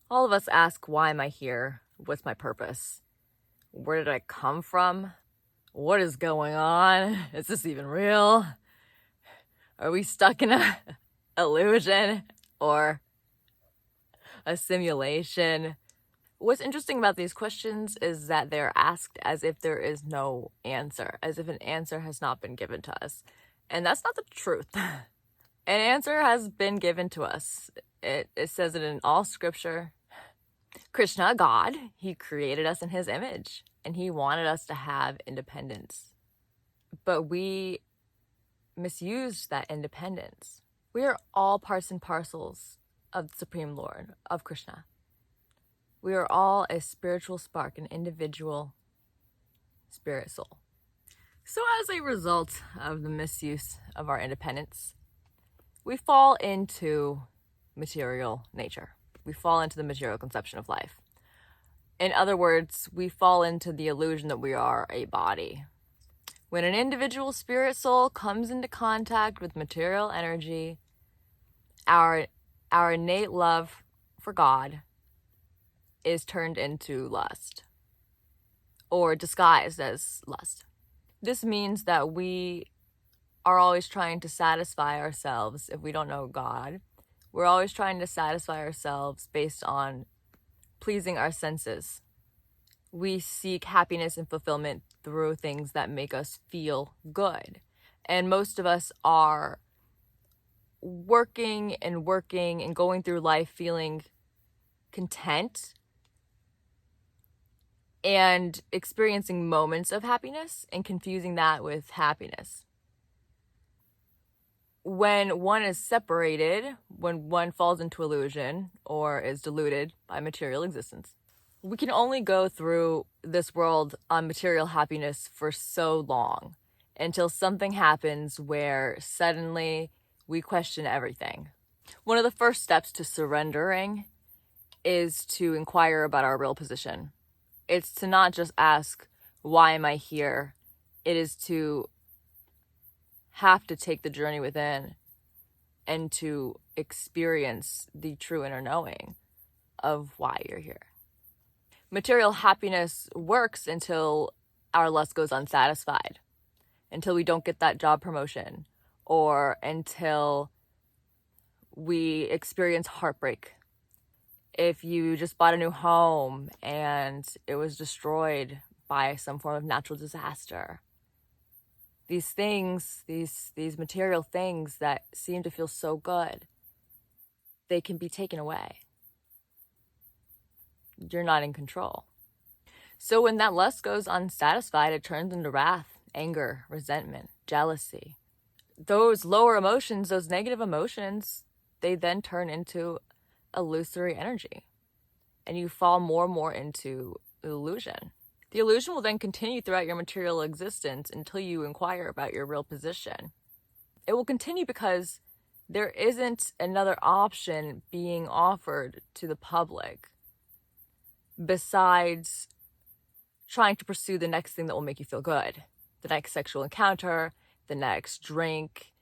All of us ask, why am I here? What's my purpose? Where did I come from? What is going on? Is this even real? Are we stuck in a illusion or a simulation? What's interesting about these questions is that they're asked as if there is no answer, as if an answer has not been given to us. And that's not the truth. An answer has been given to us. It says it in all scripture. Krishna, God, he created us in his image, and he wanted us to have independence. But we misused that independence. We are all parts and parcels of the Supreme Lord, of Krishna. We are all a spiritual spark, an individual spirit soul. So as a result of the misuse of our independence, we fall into material nature. We fall into the material conception of life. In other words, we fall into the illusion that we are a body. When an individual spirit soul comes into contact with material energy, our innate love for God is turned into lust, or disguised as lust. This means that we are always trying to satisfy ourselves. If we don't know God, we're always trying to satisfy ourselves based on pleasing our senses. We seek happiness and fulfillment through things that make us feel good. And most of us are working and going through life feeling content and experiencing moments of happiness and confusing that with happiness. When one is separated, when one falls into illusion or is deluded by material existence, we can only go through this world on material happiness for so long until something happens where suddenly we question everything. One of the first steps to surrendering is to inquire about our real position. It's to not just ask, why am I here? It is to have to take the journey within and to experience the true inner knowing of why you're here. Material happiness works until our lust goes unsatisfied, until we don't get that job promotion, or until we experience heartbreak. If you just bought a new home and it was destroyed by some form of natural disaster, these things, these material things that seem to feel so good, they can be taken away. You're not in control. So when that lust goes unsatisfied, it turns into wrath, anger, resentment, jealousy. Those lower emotions, those negative emotions, they then turn into illusory energy. And you fall more and more into illusion. The illusion will then continue throughout your material existence until you inquire about your real position. It will continue because there isn't another option being offered to the public besides trying to pursue the next thing that will make you feel good. The next sexual encounter, the next drink,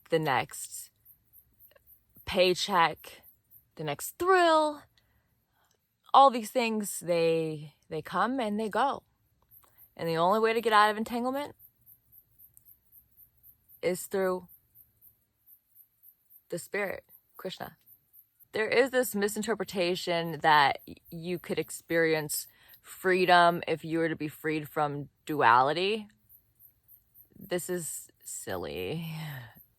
the next paycheck, the next thrill. All these things, they come and they go. And the only way to get out of entanglement is through the spirit, Krishna. There is this misinterpretation that you could experience freedom if you were to be freed from duality. This is silly.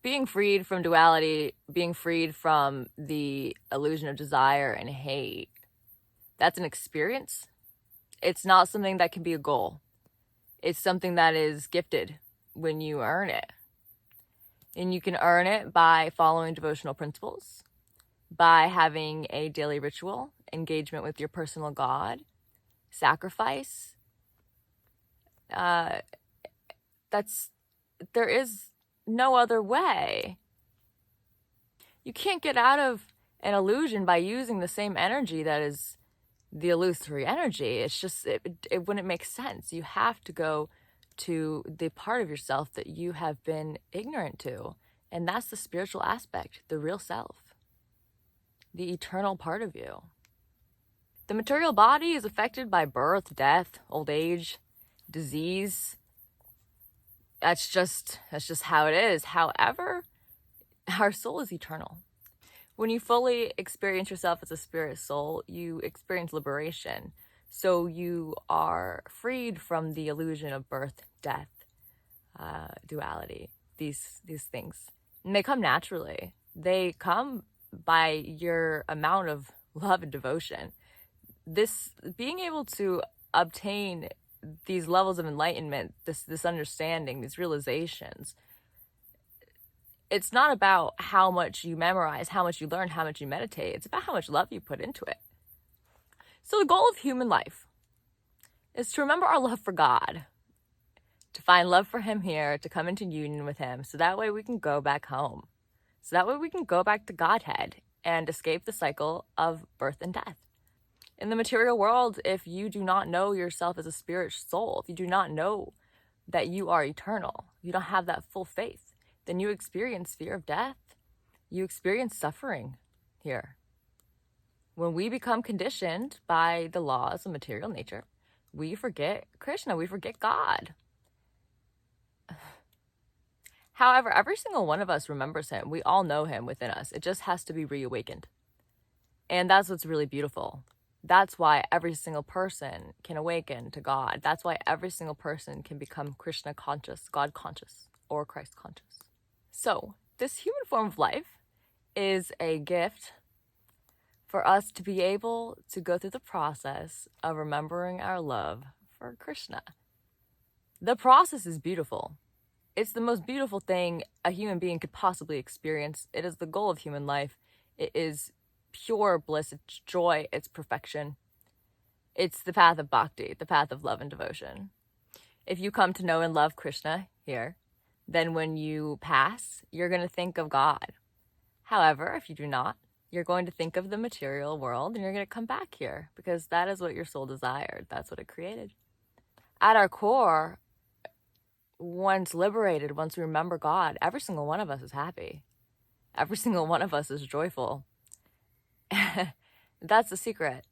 Being freed from duality, being freed from the illusion of desire and hate, that's an experience. It's not something that can be a goal. It's something that is gifted when you earn it. And you can earn it by following devotional principles, by having a daily ritual, engagement with your personal God, sacrifice. There is no other way. You can't get out of an illusion by using the same energy that is the illusory energy. It's just, it wouldn't make sense. You have to go to the part of yourself that you have been ignorant to. And that's the spiritual aspect, the real self, the eternal part of you. The material body is affected by birth, death, old age, disease. That's just how it is. However, our soul is eternal. When you fully experience yourself as a spirit soul, you experience liberation. So you are freed from the illusion of birth, death, duality, these things. And they come naturally. They come by your amount of love and devotion. This being able to obtain these levels of enlightenment, this understanding, these realizations, it's not about how much you memorize, how much you learn, how much you meditate. It's about how much love you put into it. So the goal of human life is to remember our love for God, to find love for him here, to come into union with him, so that way we can go back home. So that way we can go back to Godhead and escape the cycle of birth and death. In the material world, if you do not know yourself as a spirit soul, if you do not know that you are eternal, you don't have that full faith, then you experience fear of death. You experience suffering here. When we become conditioned by the laws of material nature, we forget Krishna, we forget God. However, every single one of us remembers him. We all know him within us. It just has to be reawakened. And that's what's really beautiful. That's why every single person can awaken to God. That's why every single person can become Krishna conscious, God conscious, or Christ conscious. So, this human form of life is a gift for us to be able to go through the process of remembering our love for Krishna. The process is beautiful. It's the most beautiful thing a human being could possibly experience. It is the goal of human life. It is pure bliss, it's joy, it's perfection. It's the path of bhakti, the path of love and devotion. If you come to know and love Krishna here, then when you pass, you're going to think of God. However, if you do not, you're going to think of the material world and you're going to come back here because that is what your soul desired. That's what it created. At our core, once liberated, once we remember God, every single one of us is happy. Every single one of us is joyful. That's the secret.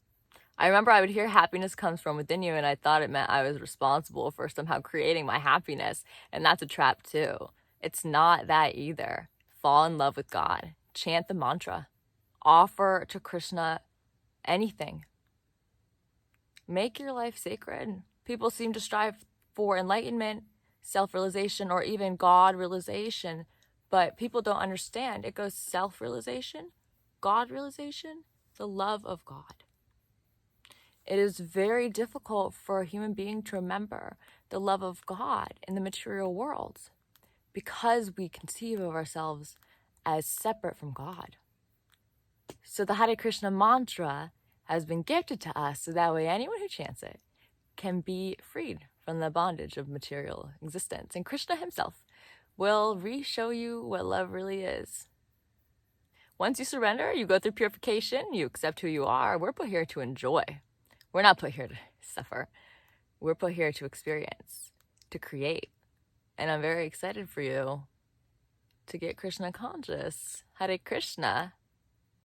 I remember I would hear happiness comes from within you, and I thought it meant I was responsible for somehow creating my happiness, and that's a trap too. It's not that either. Fall in love with God. Chant the mantra. Offer to Krishna anything. Make your life sacred. People seem to strive for enlightenment, self-realization, or even God-realization, but people don't understand. It goes self-realization, God-realization, the love of God. It is very difficult for a human being to remember the love of God in the material world because we conceive of ourselves as separate from God. So the Hare Krishna mantra has been gifted to us so that way anyone who chants it can be freed from the bondage of material existence. And Krishna himself will re-show you what love really is. Once you surrender, you go through purification, you accept who you are. We're put here to enjoy. We're not put here to suffer. We're put here to experience, to create. And I'm very excited for you to get Krishna conscious. Hare Krishna.